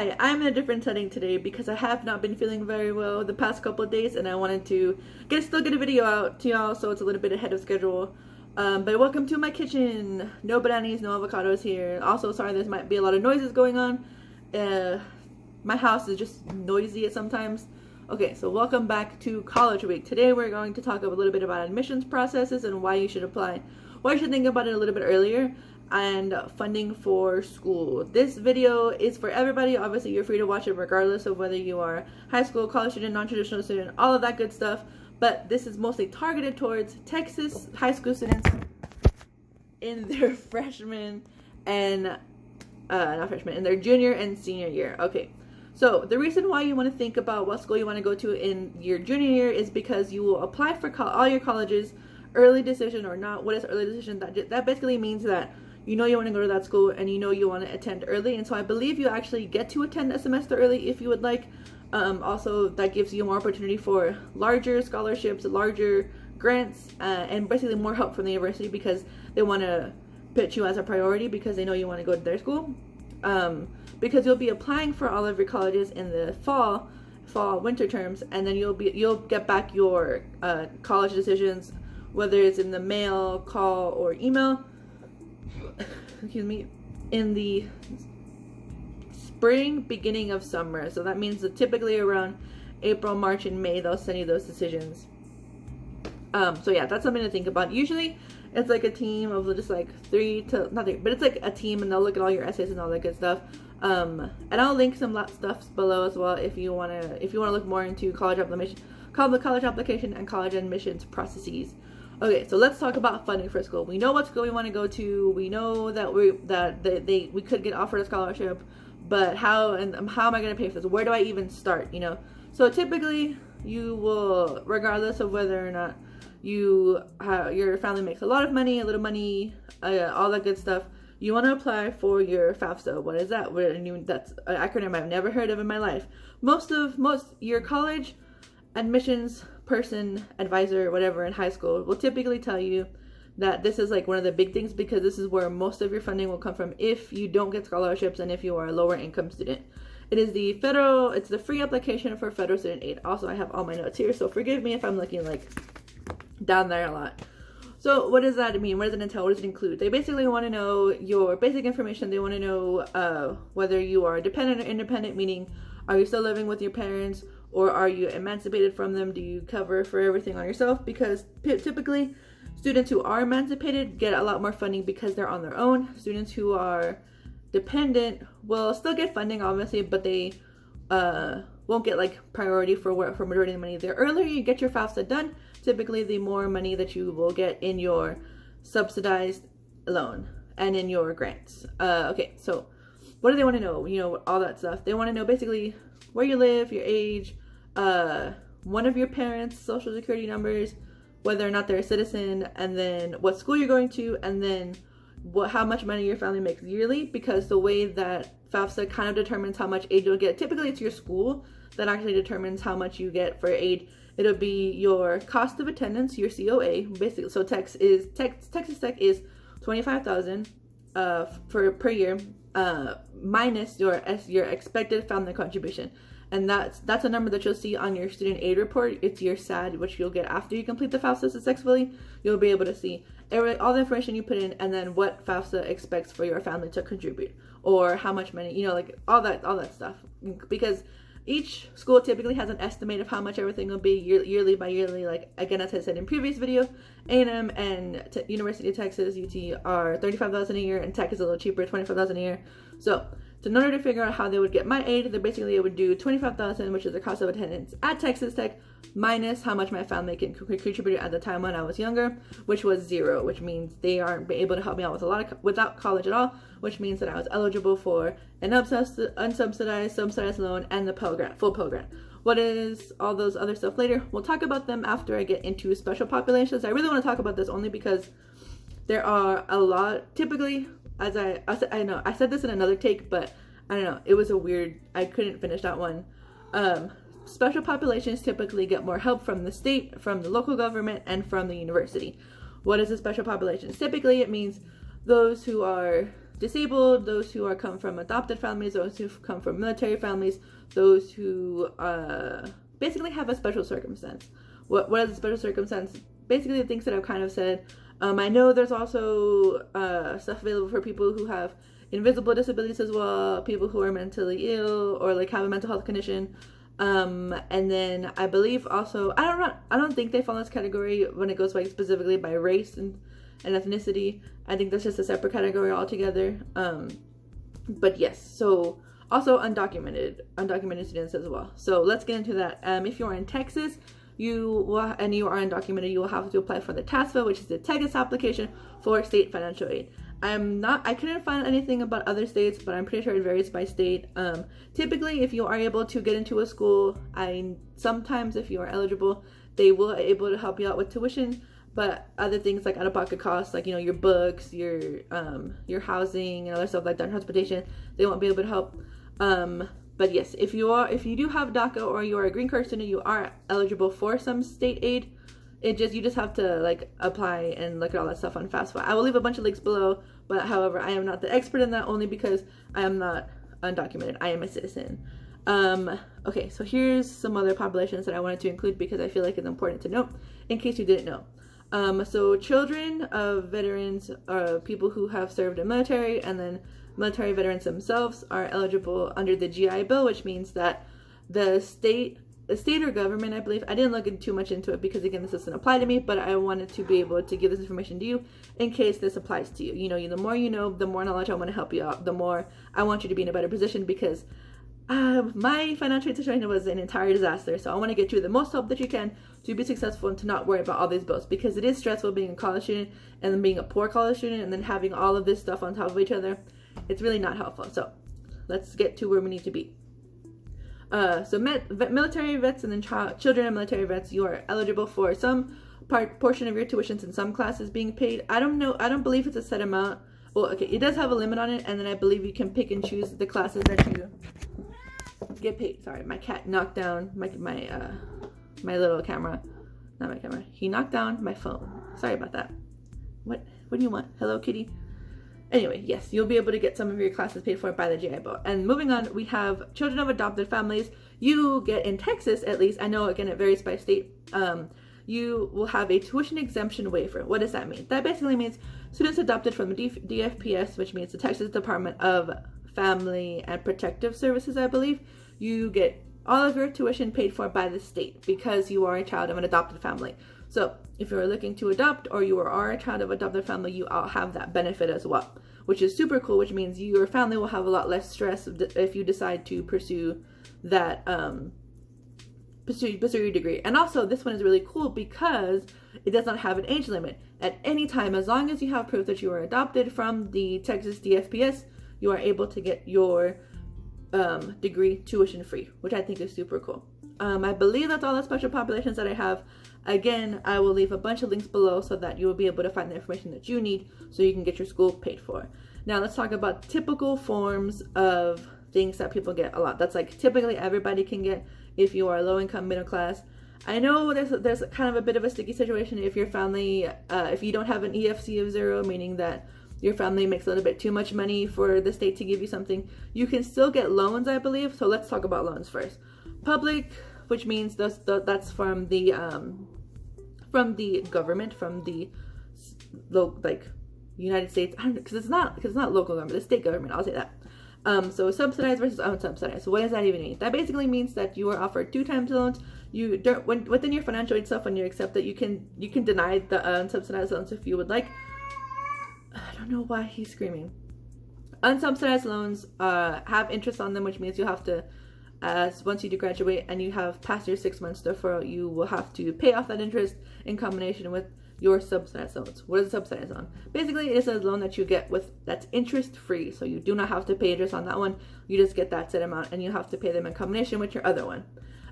Hi, I'm in a different setting today because I have not been feeling very well the past couple of days, and I wanted to still get a video out to y'all, so it's a little bit ahead of schedule. But welcome to my kitchen. No bananas, no avocados here. Also, sorry, there might be a lot of noises going on. My house is just noisy at sometimes. Okay, so welcome back to College Week. Today we're going to talk a little bit about admissions processes and why you should apply. Why you should think about it a little bit earlier, and funding for school. This video is for everybody. Obviously, you're free to watch it regardless of whether you are high school, college student, non-traditional student, all of that good stuff. But this is mostly targeted towards Texas high school students in their freshman and in their junior and senior year. Okay, so the reason why you want to think about what school you want to go to in your junior year is because you will apply for all your colleges. Early decision or not. What is early decision? That basically means that you know you want to go to that school and you know you want to attend early, and so I believe you actually get to attend a semester early if you would like. Also, that gives you more opportunity for larger scholarships, larger grants, and basically more help from the university because they want to put you as a priority because they know you want to go to their school. Because you'll be applying for all of your colleges in the fall winter terms, and then you'll get back your college decisions, whether it's in the mail, call, or email, excuse me, in the spring, beginning of summer. So that means that typically around April, March, and May, they'll send you those decisions. So yeah, that's something to think about. Usually it's like a team of just like but it's like a team, and they'll look at all your essays and all that good stuff. And I'll link some stuff below as well if you wanna look more into college application and college admissions processes. Okay, so let's talk about funding for school. We know what school we want to go to. We know that we could get offered a scholarship, but how am I going to pay for this? Where do I even start? So typically you will, regardless of whether or not your family makes a lot of money, a little money, all that good stuff, you want to apply for your FAFSA. What is that? That's an acronym I've never heard of in my life. Most your college admissions person, advisor, whatever in high school will typically tell you that this is like one of the big things because this is where most of your funding will come from if you don't get scholarships and if you are a lower income student. It's the free application for federal student aid. Also, I have all my notes here, so forgive me if I'm looking like down there a lot. So what does that mean? What does it entail? What does it include? They basically want to know your basic information. They want to know whether you are dependent or independent, meaning are you still living with your parents, or are you emancipated from them? Do you cover for everything on yourself? Because typically students who are emancipated get a lot more funding because they're on their own. Students who are dependent will still get funding, obviously, but they won't get like priority for majority of the money. The earlier you get your FAFSA done, typically the more money that you will get in your subsidized loan and in your grants. Okay, so what do they want to know? All that stuff. They want to know basically where you live, your age, one of your parents' social security numbers, whether or not they're a citizen, and then what school you're going to, and then how much money your family makes yearly, because the way that FAFSA kind of determines how much aid you'll get, typically it's your school that actually determines how much you get for aid. It'll be your cost of attendance, your COA, basically. So Texas Tech is $25,000 per year, minus your expected family contribution. And that's a number that you'll see on your student aid report. It's your SAD, which you'll get after you complete the FAFSA successfully. You'll be able to see all the information you put in, and then what FAFSA expects for your family to contribute, or how much money, like all that stuff. Because each school typically has an estimate of how much everything will be yearly by yearly. Like, again, as I said in previous video, A&M and University of Texas, UT, are $35,000 a year, and Tech is a little cheaper, $25,000 a year. So in order to figure out how they would get my aid, they would do $25,000, which is the cost of attendance at Texas Tech, minus how much my family can contribute at the time when I was younger, which was $0, which means they aren't able to help me out without college at all, which means that I was eligible for an unsubsidized, subsidized loan, and the full Pell Grant. What is all those other stuff later? We'll talk about them after I get into special populations. I really want to talk about this only because there are a lot, typically, as I know, I said this in another take, but I don't know, it was I couldn't finish that one. Special populations typically get more help from the state, from the local government, and from the university. What is a special population? Typically, it means those who are disabled, those who are come from adopted families, those who come from military families, those who basically have a special circumstance. What is a special circumstance? Basically the things that I've kind of said. I know there's also stuff available for people who have invisible disabilities as well, people who are mentally ill or like have a mental health condition. And then I believe also, I don't think they fall in this category when it goes like specifically by race and ethnicity. I think that's just a separate category altogether. But yes, so also undocumented students as well. So let's get into that. If you are in Texas, you are undocumented, you will have to apply for the TASFA, which is the Texas application for state financial aid. I couldn't find anything about other states, but I'm pretty sure it varies by state. Typically, if you are able to get into a school, sometimes if you are eligible, they will be able to help you out with tuition, but other things like out-of-pocket costs, like, you know, your books, your housing and other stuff like that, transportation, they won't be able to help. But yes, if you do have DACA or you are a green card student, you are eligible for some state aid. You just have to like apply and look at all that stuff on FAFSA. I will leave a bunch of links below, but however, I am not the expert in that, only because I am not undocumented. I am a citizen. Okay, so here's some other populations that I wanted to include because I feel like it's important to note in case you didn't know. So children of veterans, people who have served in military, and then military veterans themselves are eligible under the GI Bill, which means that the state or government, I believe, I didn't look too much into it because again, this doesn't apply to me, but I wanted to be able to give this information to you in case this applies to you. You know, the more you know, the more knowledge I want to help you out, the more I want you to be in a better position, because my financial situation was an entire disaster. So I want to get you the most help that you can to be successful and to not worry about all these bills, because it is stressful being a college student and then being a poor college student and then having all of this stuff on top of each other. It's really not helpful. So let's get to where we need to be. So military vets and then children of military vets, you are eligible for some portion of your tuitions in some classes being paid. I don't believe it's a set amount. Well, okay, it does have a limit on it, and then I believe you can pick and choose the classes that you get paid. Sorry, my cat knocked down my little camera. Not my camera. He knocked down my phone. Sorry about that. What do you want? Hello, kitty. Anyway, yes, you'll be able to get some of your classes paid for by the GI Bill. And moving on, we have children of adopted families. You get, in Texas at least, I know again it varies by state, you will have a tuition exemption waiver. What does that mean? That basically means students adopted from the DFPS, which means the Texas Department of Family and Protective Services, I believe. You get all of your tuition paid for by the state because you are a child of an adopted family. So if you're looking to adopt or you are a child of adopted family, you all have that benefit as well, which is super cool, which means your family will have a lot less stress if you decide to pursue that, pursue your degree. And also this one is really cool because it does not have an age limit. At any time, as long as you have proof that you were adopted from the Texas DFPS, you are able to get your degree tuition free, which I think is super cool. I believe that's all the special populations that I have. Again, I will leave a bunch of links below so that you will be able to find the information that you need so you can get your school paid for. Now let's talk about typical forms of things that people get a lot. That's like typically everybody can get if you are low income, middle class. I know there's kind of a bit of a sticky situation if your family, if you don't have an EFC of 0, meaning that your family makes a little bit too much money for the state to give you something. You can still get loans, I believe. So let's talk about loans first. Public, which means that's from the government, from the like United States, because it's not local government, the state government, I'll say that. So subsidized versus unsubsidized. So what does that even mean? That basically means that you are offered 2 times loans. You don't, within your financial aid stuff, when you accept that, you can deny the unsubsidized loans if you would like. I don't know why he's screaming. Unsubsidized loans have interest on them, which means you have to, once you graduate and you have passed your 6 months deferral, you will have to pay off that interest in combination with your subsidized loans. What is a subsidized loan? Basically, it is a loan that you get that's interest free, so you do not have to pay interest on that one. You just get that set amount, and you have to pay them in combination with your other one.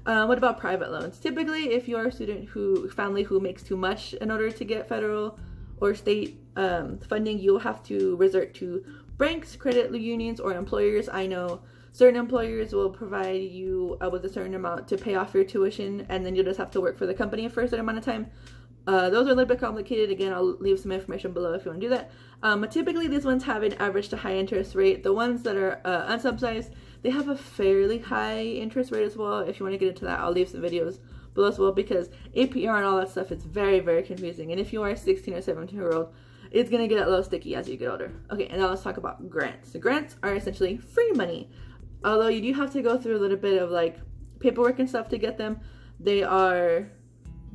What about private loans? Typically, if you're a student family who makes too much in order to get federal or state funding, you'll have to resort to banks, credit unions, or employers. I know certain employers will provide you with a certain amount to pay off your tuition, and then you'll just have to work for the company for a certain amount of time. Those are a little bit complicated. Again, I'll leave some information below if you want to do that. Typically, these ones have an average to high interest rate. The ones that are unsubsidized, they have a fairly high interest rate as well. If you want to get into that, I'll leave some videos below as well, because APR and all that stuff is very, very confusing. And if you are a 16 or 17-year-old, it's going to get a little sticky as you get older. Okay, and now let's talk about grants. So grants are essentially free money. Although you do have to go through a little bit of like paperwork and stuff to get them, they're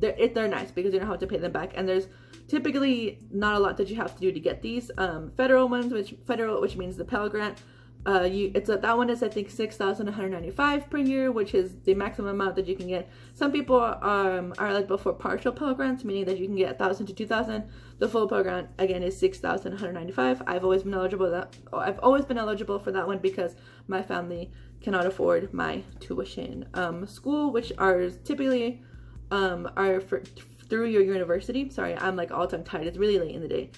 nice because you don't have to pay them back, and there's typically not a lot that you have to do to get these. Federal ones, which means the Pell Grant, that one is I think $6,195 per year, which is the maximum amount that you can get. Some people are eligible for partial Pell Grants, meaning that you can get $1,000 to $2,000. The full Pell Grant again is $6,195. I've always been eligible for that one because my family cannot afford my tuition. School, which are typically are through your university. Sorry, I'm like all tongue tied. It's really late in the day.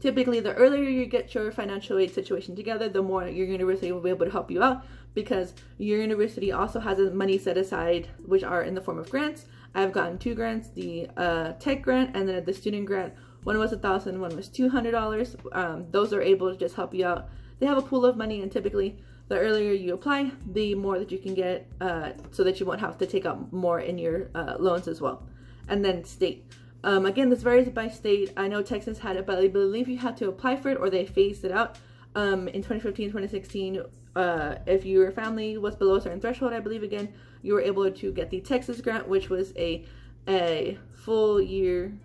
Typically, the earlier you get your financial aid situation together, the more your university will be able to help you out, because your university also has money set aside, which are in the form of grants. I've gotten 2 grants, the tech grant and then the student grant. One was $1,000, one was $200. Those are able to just help you out. They have a pool of money, and typically the earlier you apply, the more that you can get, so that you won't have to take out more in your loans as well. And then state. Again, this varies by state. I know Texas had it, but I believe you had to apply for it or they phased it out. In 2015, 2016, if your family was below a certain threshold, I believe, again, you were able to get the Texas grant, which was a full year.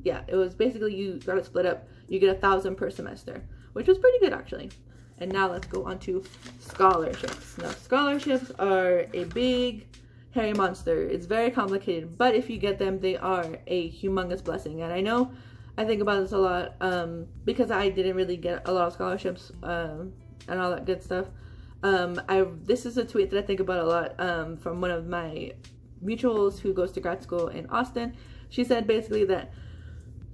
Yeah, it was basically, you got it split up. You get $1,000 per semester, which was pretty good actually. And now let's go on to scholarships. Now, scholarships are a big, hairy monster. It's very complicated, but if you get them, they are a humongous blessing. And I know I think about this a lot because I didn't really get a lot of scholarships and all that good stuff. This is a tweet that I think about a lot from one of my mutuals who goes to grad school in Austin. She said basically that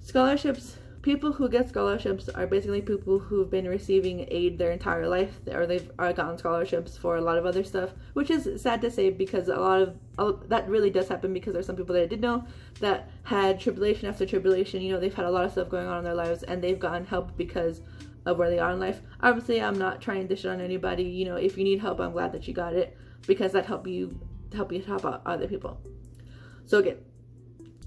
scholarships, people who get scholarships are basically people who've been receiving aid their entire life, or they've gotten scholarships for a lot of other stuff, which is sad to say because a lot of that really does happen, because there's some people that I did know that had tribulation after tribulation. You know, they've had a lot of stuff going on in their lives and they've gotten help because of where they are in life. Obviously, I'm not trying to dish it on anybody. You know, if you need help, I'm glad that you got it, because that help out other people. So again,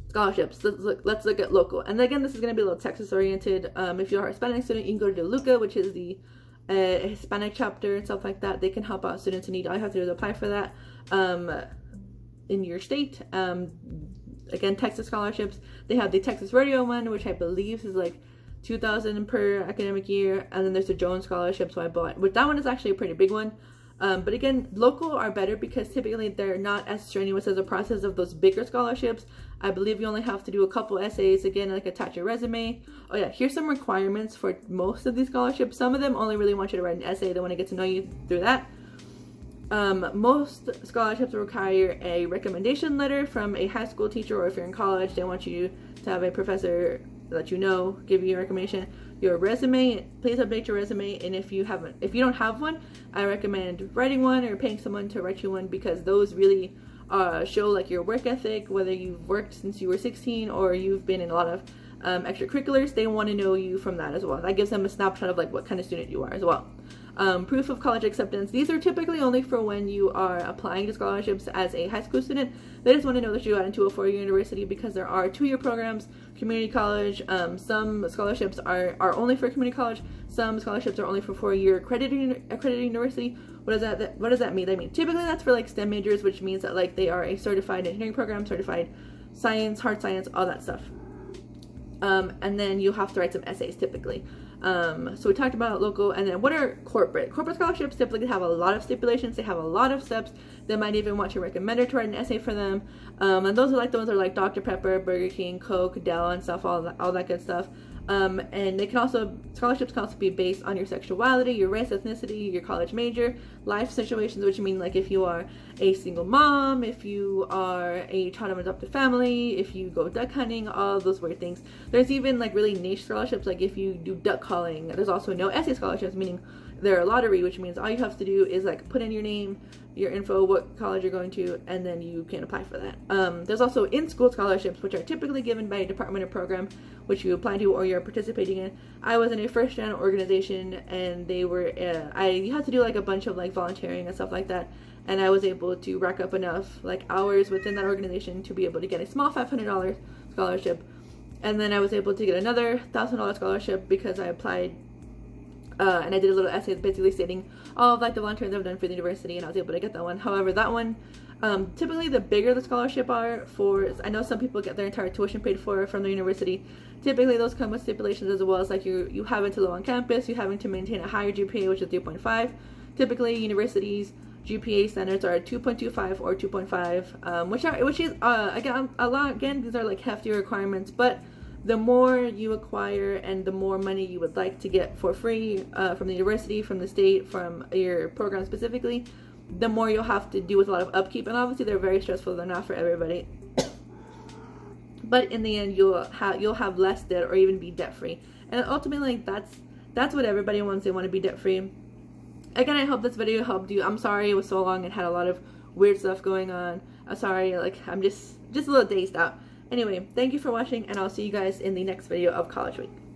scholarships. Let's look at local. And again, this is going to be a little Texas oriented. If you're a Hispanic student, you can go to DeLuca, which is the Hispanic chapter and stuff like that. They can help out students in need. All you have to do is apply for that in your state. Again, Texas scholarships. They have the Texas Radio one, which I believe is like $2,000 per academic year. And then there's the Jones scholarship, so I bought, but that one is actually a pretty big one. But again, local are better because typically they're not as strenuous as a process of those bigger scholarships. I believe you only have to do a couple essays, again, like attach your resume. Oh yeah, here's some requirements for most of these scholarships. Some of them only really want you to write an essay. They want to get to know you through that. Most scholarships require a recommendation letter from a high school teacher, or if you're in college, they want you to have a professor that you know give you a recommendation. Your resume, please update your resume, and if you don't have one, I recommend writing one or paying someone to write you one, because those really show like your work ethic, whether you've worked since you were 16 or you've been in a lot of extracurriculars. They want to know you from that as well. That gives them a snapshot of like what kind of student you are as well. Proof of college acceptance. These are typically only for when you are applying to scholarships as a high school student. They just want to know that you got into a 4-year university, because there are 2-year programs, community college. Some scholarships are only for community college. Some scholarships are only for 4-year accredited university. What does that mean? I mean, typically that's for like STEM majors, which means that like they are a certified engineering program, certified science, hard science, all that stuff. And then you have to write some essays typically. So we talked about local, and then what are corporate? Corporate scholarships typically have a lot of stipulations. They have a lot of steps. They might even want your recommender to write an essay for them. And those are like the ones that are like Dr. Pepper, Burger King, Coke, Dell, and stuff, all that good stuff. And scholarships can also be based on your sexuality, your race, ethnicity, your college major, life situations, which mean like if you are a single mom, if you are a child of an adopted family, if you go duck hunting, all those weird things. There's even like really niche scholarships, like if you do duck calling. There's also no essay scholarships, meaning their lottery, which means all you have to do is like put in your name, your info, what college you're going to, and then you can apply for that. There's also in-school scholarships, which are typically given by a department or program which you apply to or you're participating in. I was in a first-gen organization, and they were you had to do like a bunch of like volunteering and stuff like that, and I was able to rack up enough like hours within that organization to be able to get a small $500 scholarship, and then I was able to get another $1,000 scholarship because I applied. And I did a little essay basically stating all of like the volunteering I've done for the university, and I was able to get that one. However, that one, typically the bigger the scholarship are for, I know some people get their entire tuition paid for from the university. Typically those come with stipulations as well as like you having to live on campus, you having to maintain a higher GPA, which is 3.5. Typically universities GPA standards are 2.25 or 2.5, which is again these are like hefty requirements, but the more you acquire and the more money you would like to get for free from the university, from the state, from your program specifically, the more you'll have to do with a lot of upkeep. And obviously they're very stressful, they're not for everybody. But in the end, you'll have less debt or even be debt free. And ultimately that's what everybody wants. They want to be debt free. Again, I hope this video helped you. I'm sorry it was so long and had a lot of weird stuff going on. I'm sorry, like I'm just a little dazed out. Anyway, thank you for watching, and I'll see you guys in the next video of College Week.